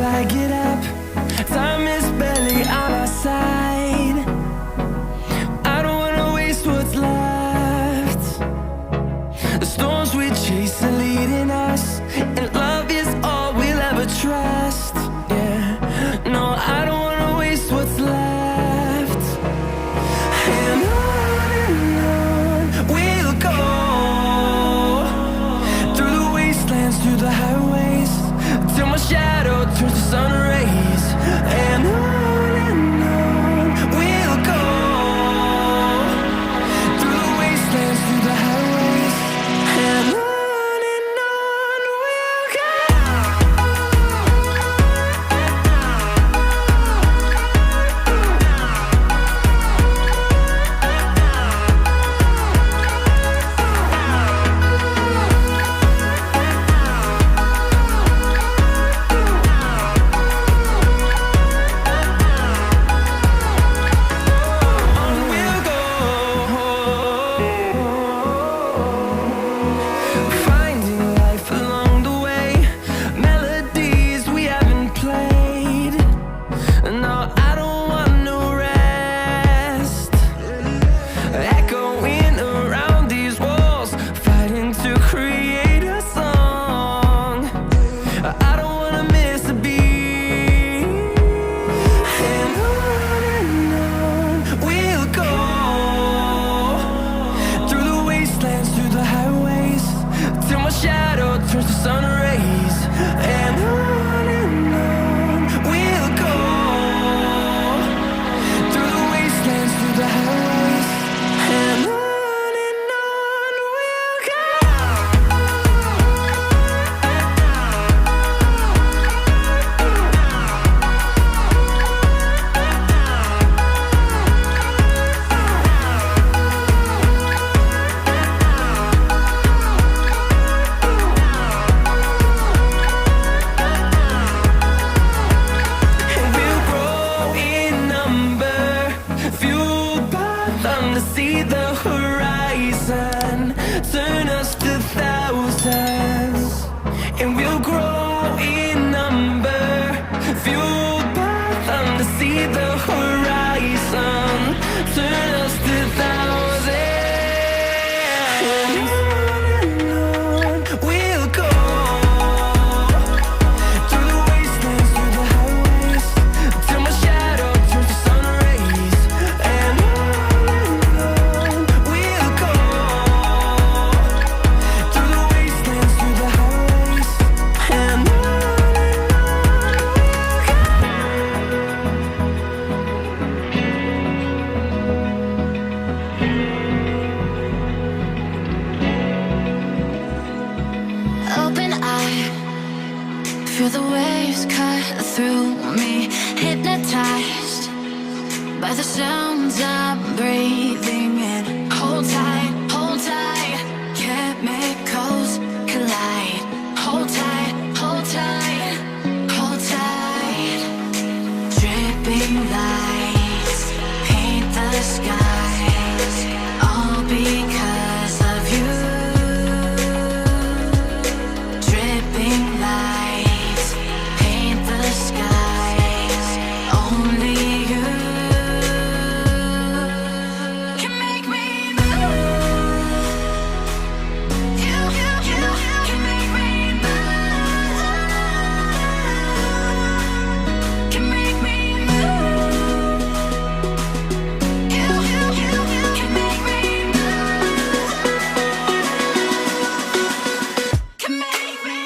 I get up, time is barely on our side. I don't wanna waste what's left. The storms we chase are leading us, and love is all we'll ever trust. Yeah, no, I don't wanna waste what's left. And on we'll go, through the wastelands, through the highways, till my shadow turns to sun rays. And on we'll go, through the wastelands, through the highways, and on we'll go. Finding life along the way, melodies we haven't played. No, I don't want no rest. Echoing around these walls, fighting to create a song. I don't wanna miss a beat. And on we'll go, through the wastelands, through the highways, till my shadow turns to sun rays. And on we'll go, through the wastelands, through the highways, and on we'll go. And we'll grow in number, fueled by them to see the horizon, turn us to thousands. And we'll grow in number, fueled by them to see the horizon, turn us to thousands. And on we'll go, through the wastelands, through the highways, till my shadow turns to sun rays. And on we'll go, through the wastelands, through the highways, and on we'll go. Open eye, feel the waves cut through me, hypnotized by the sounds I'm breathing in. Hold tight, chemicals collide. Hold tight, hold tight, hold tight. Dripping lights paint the skies, all because of you. Dripping lights paint the skies, only you can make me move. You can make me move. Can make me move. You can make me move. Can make me.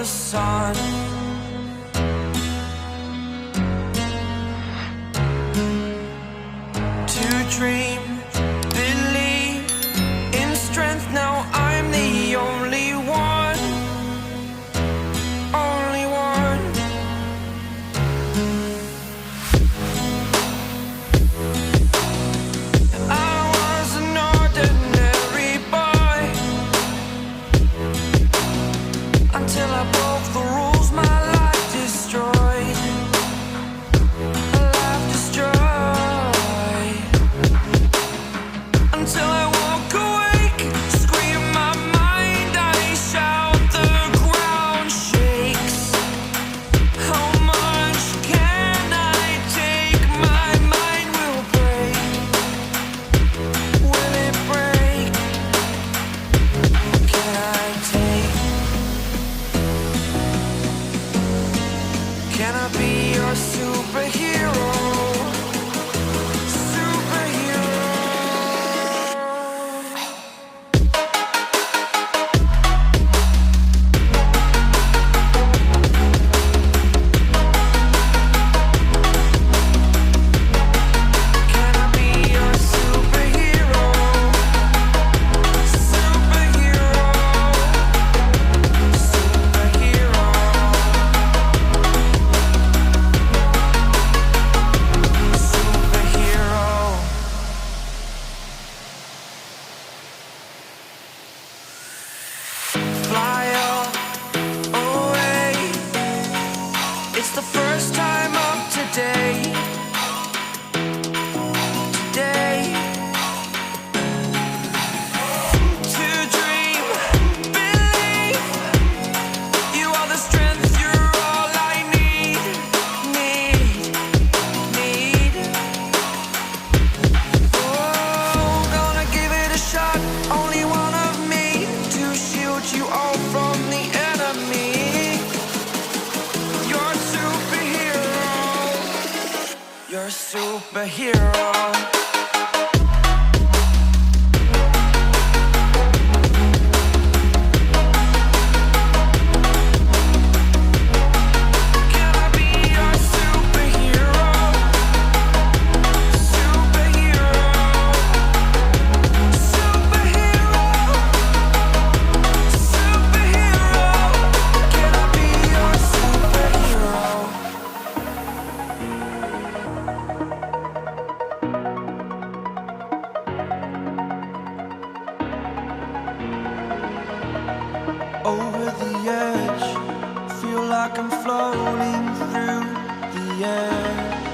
sun. To dream, believe in strength. Now I'm the only one, only one. I was an ordinary boy until I broke the rules. My life destroyed, a life destroyed. Until I walk awake, scream my mind, I shout, the ground shakes. How much can I take? My mind will break. Will it break? Can I take? Can I be your superhero? Superhero. Can I be your superhero? Superhero. Superhero. Superhero. Fly away. It's the first time of today. Today. To dream, believe. You are the strength, you're all I need. Need. Oh, gonna give it a shot. Only one of me to shield you all from the enemy. You're a superhero. You're a superhero. Can I be your superhero? Superhero. Superhero. Superhero. Can I be your superhero? Over the edge, feel like I'm floating through the air.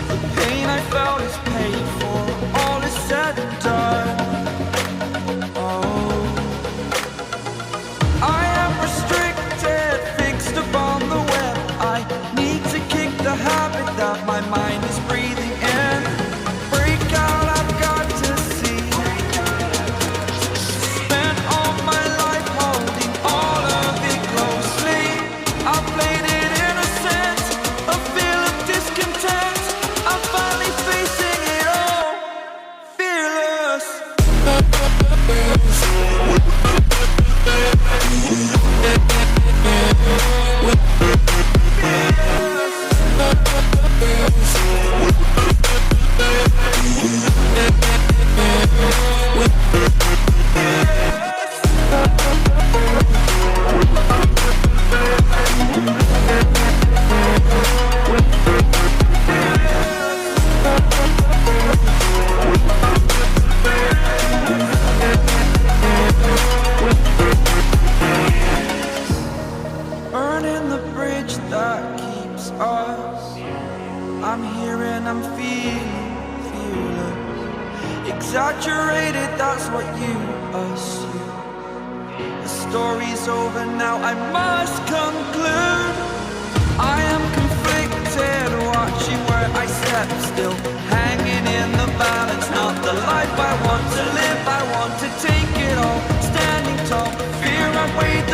The pain I felt is paid for, all is said and done. Oh, I am restricted, fixed upon the web. I need to kick the habit that my mind is breathing in. Break out, I've got to see. Spent all my life holding all of it closely. I played it innocent, a feel of discontent. I'm finally facing it all, fearless. Burning the bridge that keeps us. I'm here and I'm feeling fearless. Exaggerated, that's what you assume. The story's over now, I must conclude. I am conflicted, watching where I step still, hanging in the balance. Not the life I want to live, I want to take it all. Standing tall, fear I'm waiting.